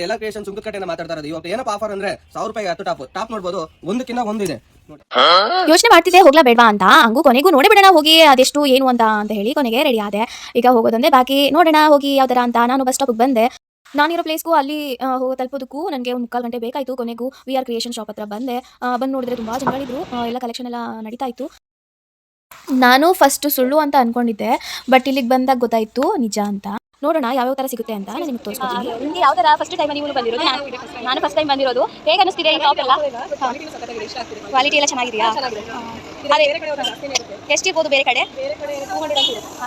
ಎಲ್ಲ ಕ್ರಿಯೇಷನ್ ಸುಂಕ ಕಟ್ಟೆನ ಮಾತಾಡ್ತಾ ಇರೋದು. ಇವಾಗ ಏನಪ್ಪ ಆಫರ್ ಅಂದ್ರೆ 1000 ರೂಪಾಯಿಗೆ 10 ಟಾಪ್ ನೋಡ್ಬೋದು, ಒಂದಕ್ಕಿಂತ ಒಂದಿದೆ. ಯೋಚನೆ ಮಾಡ್ತಿದ್ದೆ ಹೋಗ್ಲಾ ಬೇಡವಾ ಅಂತ. ಹಂಗೂ ಕೊನೆಗೂ ನೋಡಿ ಬಿಡೋಣ ಹೋಗಿ ಅದೆಷ್ಟು ಏನು ಅಂತ ಹೇಳಿ ಕೊನೆಗೆ ರೆಡಿ ಆದೆ. ಈಗ ಹೋಗೋದಂದೆ ಬಾಕಿ, ನೋಡೋಣ ಹೋಗಿ ಯಾವ ತರ ಅಂತ. ನಾನು ಬಸ್ ಸ್ಟಾಪ್ ಬಂದೆ. ನಾನಿರೋ ಪ್ಲೇಸ್ಗೂ ಅಲ್ಲಿ ತಲುಪೋದಕ್ಕೂ ನನಗೆ ಒಂದು 3/4 ಗಂಟೆ ಬೇಕಾಯಿತು. ಕೊನೆಗೂ VR ಕ್ರಿಯೇಷನ್ ಶಾಪ್ ಹತ್ರ ಬಂದೆ. ಬಂದು ನೋಡಿದ್ರೆ ತುಂಬ ಜನಗಳಿದ್ರು, ಎಲ್ಲ ಕಲೆಕ್ಷನ್ ಎಲ್ಲ ನಡೀತಾ ಇತ್ತು. ನಾನು ಫಸ್ಟ್ ಸುಳ್ಳು ಅಂತ ಅನ್ಕೊಂಡಿದ್ದೆ, ಬಟ್ ಇಲ್ಲಿಗೆ ಬಂದಾಗ ಗೊತ್ತಾಯಿತು ನಿಜ ಅಂತ. ನೋಡೋಣ ಯಾವ್ಯಾವ ಥರ ಸಿಗುತ್ತೆ ಅಂತ ನಾನು ನಿಮಗೆ ತೋರಿಸ್ಕೊಡ್ತೀನಿ. ನಿಮಗೆ ಯಾವ ಥರ ಫಸ್ಟ್ ಟೈಮ್ ನೀವು ಬಂದಿರೋದು? ನಾನು ಫಸ್ಟ್ ಟೈಮ್ ಬಂದಿರೋದು. ಹೇಗೆ ಅನಿಸ್ತಿದೆ ಈ ಟಾಪ್ ಎಲ್ಲ? ಕ್ವಾಲಿಟಿ ಎಲ್ಲ ಚೆನ್ನಾಗಿದೆಯಾ? ಅದೇ ಎಷ್ಟಿರ್ಬೋದು ಬೇರೆ ಕಡೆ?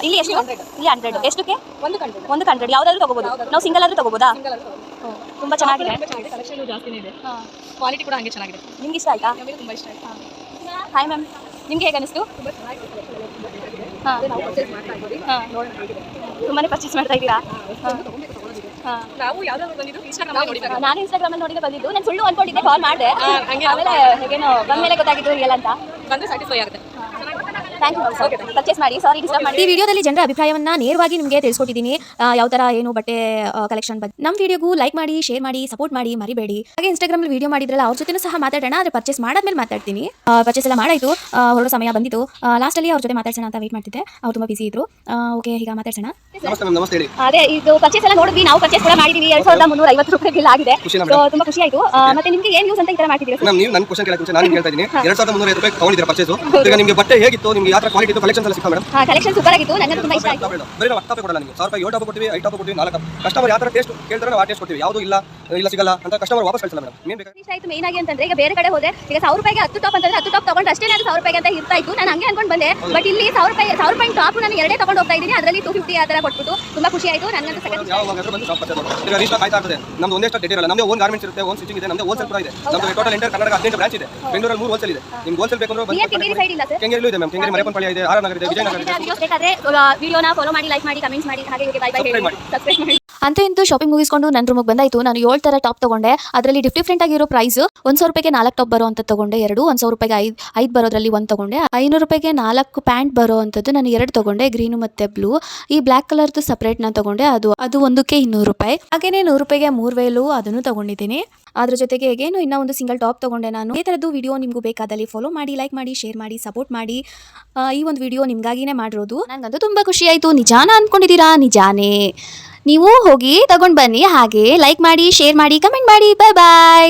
ಇಲ್ಲಿ ಎಷ್ಟು? ಇಲ್ಲಿ 100. ಎಷ್ಟಕ್ಕೆ? 100. ಯಾವುದಾದ್ರೂ ತಗೋಬೋದು ನಾವು? ಸಿಂಗಲ್ ಆದರೂ ತಗೋಬೋದಾ? ತುಂಬ ಚೆನ್ನಾಗಿದೆ. ಕ್ವಾಲಿಟಿ ಕೂಡ ಹಂಗೆ ಚೆನ್ನಾಗಿದೆ. ನಿಮ್ಗೆ ಇಷ್ಟ ಆಯ್ತಾ? ತುಂಬ ಇಷ್ಟ ಆಯ್ತು. ಹಾಯ್ ಮ್ಯಾಮ್, ನಿಮ್ಗೆ ಹೇಗೆ ಅನಿಸ್ತು? ತುಂಬಾನೇ ಪರ್ಚೇಸ್ ಮಾಡ್ತಾ ಇದ್ದೀರಾ? ನಾವು ಯಾವ್ದಾದ್ರು ಬಂದಿದ್ದು ಇನ್ಸ್ಟಾಗ್ರಾಮ್ ನಾನು ಇನ್ಸ್ಟಾಗ್ರಾಮಲ್ಲಿ ನೋಡಿದ್ರೆ ಬಂದಿದ್ದು. ನಾನು ಸುಳ್ಳು ಅನ್ಕೊಂಡಿದ್ದೆ, ಕಾಲ್ ಮಾಡಿದೆ. ಆಮೇಲೆ ಹೇಗೇನೋ ಬಂದ್ಮೇಲೆ ಗೊತ್ತಾಗಿದ್ದು ರಿಯಲ್ ಅಂತ. ಬಂದು ಸ್ಯಾಟಿಸ್ಫೈ ಆಗುತ್ತೆ. Thank you. ಪರ್ಚೇಸ್ ಮಾಡಿ, ಸಾರಿ ಡಿಸ್ಟರ್ಬ್ ಮಾಡಿ. ಈ ವಿಡಿಯೋದಲ್ಲಿ ಜನರ ಅಭಿಪ್ರಾಯವನ್ನ ನೇರವಾಗಿ ನಿಮಗೆ ತಿಳಿಸ್ಕೊಟ್ಟಿದ್ದೀನಿ. ಯಾವ ಥರ ಏನು ಬಟ್ಟೆ ಕಲೆಕ್ಷನ್ ಬಗ್ಗೆ. ನಮ್ಮ ವಿಡಿಯೋಗೂ ಲೈಕ್ ಮಾಡಿ, ಶೇರ್ ಮಾಡಿ, ಸಪೋರ್ಟ್ ಮಾಡಿ ಮರಿಬೇಡಿ. ಹಾಗೆ ಇನ್ಸ್ಟಾಗ್ರಾಮಲ್ಲಿ ವಿಡಿಯೋ ಮಾಡಿದ್ರಲ್ಲ, ಅವ್ರ ಜೊತೆ ಸಹ ಮಾತಾಡೋಣ. ಆದರೆ ಪರ್ಚೇಸ್ ಮಾಡಾದ್ಮೇಲೆ ಮಾತಾಡ್ತೀನಿ. ಪರ್ಚೇಸ್ ಎಲ್ಲ ಮಾಡಾಯಿತು, ಹೊರಡೋ ಸಮಯ ಬಂದಿತ್ತು. ಲಾಸ್ಟಲ್ಲಿ ಅವ್ರ ಜೊತೆ ಮಾತಾಡ್ಸೋಣ ಅಂತ ವೇಟ್ ಮಾಡ್ತಿದ್ದೆ. ಅವ್ರು ತುಂಬ ಬಿಸಿ ಇದ್ರು. ಓಕೆ, ಈಗ ಮಾತಾಡ್ಸೋಣ. ಅದೇ ಇದು ಪರ್ಚೇಸ್ ಎಲ್ಲ ನೋಡಿದ್ವಿ, ನಾವು ಪರ್ಚೇಸ್ ಕೂಡ ಮಾಡಿದೀವಿ. 2350 ರೂಪಾಯಿ ಬಿಲ್ ಆಗಿದೆ. ತುಂಬಾ ಖುಷಿ ಆಯಿತು. ಮತ್ತೆ ನಿಮಗೆ ಏನು ಯೂಸ್ ಅಂತ ಈ ಥರ ಮಾಡ್ತಿದ್ದೀರಾ? ನೀವು ನನ್ನ ಕ್ವಶ್ಚನ್ ಕೇಳಕ್ಕೆ ನಾನು ಹೇಳ್ತಾ ಇದ್ದೀನಿ. 2350 ರೂಪಾಯಿ ತಗೊಂಡಿದ್ದೀರಾ ಪರ್ಚೇಸ್? ಈಗ ನಿಮಗೆ ಬಟ್ಟೆ ಹೇಗಿತ್ತು? ನಿಮಗೆ ಯಾವ ಥರ ಕ್ವಾಲಿಟಿ ಕಲೆಕ್ಷನ್ಸ್ ಎಲ್ಲ ಸಿಕ್ಕಾ ಮೇಡಮ್? ಕಲೆಕ್ಷನ್ ಸೂಪರ್ ಆಗಿತ್ತು, ನನಗೆ ತುಂಬಾ ಇಷ್ಟ ಆಯಿತು. ಬರೀ ನಾವು 10 ಕೊಡಲ್ಲ ನಿಮಗೆ. 1000 ರೂಪಾಯಿ 7 ಟಾಪ್ ಕೊಡ್ತೀವಿ, 5 ಟಾಪ್ ಕೊಡ್ತೀವಿ, 4 ಕಸ್ಟಮರ್ ಯಾವ ಥರ ಟೇಸ್ಟ್ ಕೇಳ್ತಾರೆ ನಾವು ಆ ಟೇಸ್ಟ್ ಕೊಡ್ತೀವಿ. ಯಾವುದು ಇಲ್ಲ ಸಿಗಲ್ಲ ಅಂತ ಕಸ್ಟಮರ್ ವಾಪಸ್ ಕಳಿಸಲ್ಲ ಮೇಡಮ್. ಏನು ಬೇಕು? ಇಷ್ಟ ಆಯಿತು ಮೇನ್ ಆಗಿ ಅಂತಂದ್ರೆ, ಈಗ ಬೇರೆ ಕಡೆ ಹೋದ್ರೆ ಈಗ 1000 ರೂಪಾಯಿಗೆ 10 ಟಾಪ್ ಅಂತಂದ್ರೆ 10 ಟಾಪ್ ತಗೊಂಡು ಅಷ್ಟೇ ನಾನು 1000 ರೂಪಾಯಿಗೆ ಅಂತ ಇರ್ತಾ ಇತ್ತು. ನಾನು ಹಂಗೆ ಅನ್ಕೊಂಡು ಬಂದೆ. ಬಟ್ ಇಲ್ಲಿ 1000 ರೂಪಾಯಿ ಟಾಪ್ ನಾನು 2 ತಗೊಂಡು ಹೋಗ್ತಾ ಇದ್ದೀನಿ. ಅದರಲ್ಲಿ 250 ಆ ಥರ ಕೊಟ್ಬಿಟ್ಟು ತುಂಬಾ ಖುಷಿ ಆಯಿತು. ನನಗಂತೂ ಸಖತ್ ಬಂದು ಶಾಪ್ ಪರ್ಚೇಸ್ ಮಾಡಿ. ಈಗ ರೀಸ್ಟಾಕ್ ಆಯ್ತಾ ಇರ್ತದೆ. ನಮ್ದು ಒಂದೇ ಸ್ಟಾಕ್ ಇರಲ್ಲ. ನಮ್ಮದೇ ಓನ್ ಗಾರ್ಮೆಂಟ್ಸ್ ಇರುತ್ತೆ, ಓನ್ ಸ್ಟಿಚಿಂಗ್ ಇದೆ, ನಮ್ಮದೇ ಹೋಲ್ಸೇಲ್ ಕೂಡ ಇದೆ. ನಮ್ಮದು ಟೋಟಲ್ ಎಂಟರ್ ಕರ್ನಾಟಕ 15 ಬ್ರಾಂಚ್ ಇದೆ. ಬೆಂಗಳೂರಲ್ಲಿ 3 ಹೋಲ್ಸೇಲ್ ಇದೆ. ನಿಮ್ಗೆ ಹೋಲ್ಸೇಲ್ ಬೇಕು ಅಂದ್ರೆ ಕೆಂಗೇರಿ ಸೈಡ್ ಇಲ್ಲ ಸರ್? ಕೆಂಗೇರಿಲೂ ಇದೆ ಮ್ಯಾಮ್. ಕೆಂಗೇರಿ ಮರೇಪನಪಳ್ಳಿ ಇದೆ, ಆರ್ ನಗರ ಇದೆ, ವಿಜಯನಗರ ಇದೆ. ವಿಡಿಯೋಸ್ ಬೇಕಾದ್ರೆ ವಿಡಿಯೋನ ಫಾಲೋ ಮಾಡಿ, ಲೈಕ್ ಮಾಡಿ, ಕಮೆಂಟ್ಸ್ ಮಾಡಿ, ಹಾಗೆ ಬೈ ಬೈ ಹೇಳಿ, ಸಬ್ಸ್ಕ್ರೈಬ್ ಮಾಡಿ. ಅಂತೂ ಇಂತೂ ಶಾಪಿಂಗ್ ಮುಗಿಸ್ಕೊಂಡು ನನ್ನ ರೂಮಿಗೆ ಬಂದಾಯಿತು. ನಾನು 7 ಥರ ಟಾಪ್ ತಗೊಂಡೆ. ಅದರಲ್ಲಿ ಡಿಫ್ರೆಂಟ್ ಆಗಿರೋ ಪ್ರೈಸ್. 100 ರೂಪಾಯಿಗೆ 4 ಟಾಪ್ ಬರೋ ಅಂತ ತಗೊಂಡೆ 2. 100 ರೂಪಾಯಿಗೆ 5 ಬರೋದ್ರಲ್ಲಿ 1 ತಗೊಂಡೆ. 500 ರೂಪಾಯಿಗೆ 4 ಪ್ಯಾಂಟ್ ಬರೋ ಅಂಥದ್ದು ನಾನು 2 ತಗೊಂಡೆ, ಗ್ರೀನು ಮತ್ತು ಬ್ಲೂ. ಈ ಬ್ಲ್ಯಾಕ್ ಕಲರ್ದು ಸಪ್ರೇಟ್ ನಾನು ತಗೊಂಡೆ. ಅದು ಒಂದಕ್ಕೆ 200 ರೂಪಾಯಿ. ಹಾಗೇನೆ 100 ರೂಪಾಯಿಗೆ 3 ವೇಲು ಅದನ್ನು ತಗೊಂಡಿದ್ದೀನಿ. ಅದ್ರ ಜೊತೆಗೆ ಹೇಗೇನು ಇನ್ನೂ ಒಂದು ಸಿಂಗಲ್ ಟಾಪ್ ತಗೊಂಡೆ ನಾನು. ಈ ಥರದ್ದು ವಿಡಿಯೋ ನಿಮಗೂ ಬೇಕಾದಲ್ಲಿ ಫಾಲೋ ಮಾಡಿ, ಲೈಕ್ ಮಾಡಿ, ಶೇರ್ ಮಾಡಿ, ಸಪೋರ್ಟ್ ಮಾಡಿ. ಈ ಒಂದು ವಿಡಿಯೋ ನಿಮಗಾಗಿನೇ ಮಾಡಿರೋದು. ನನಗಂತೂ ತುಂಬ ಖುಷಿ ಆಯಿತು. ನಿಜಾನ ಅಂದ್ಕೊಂಡಿದ್ದೀರಾ? ನಿಜಾನೇ. ನೀವು ಹೋಗಿ ತಗೊಂಡು ಬನ್ನಿ. ಹಾಗೆ ಲೈಕ್ ಮಾಡಿ, ಶೇರ್ ಮಾಡಿ, ಕಮೆಂಟ್ ಮಾಡಿ. ಬಾಯ್ ಬಾಯ್.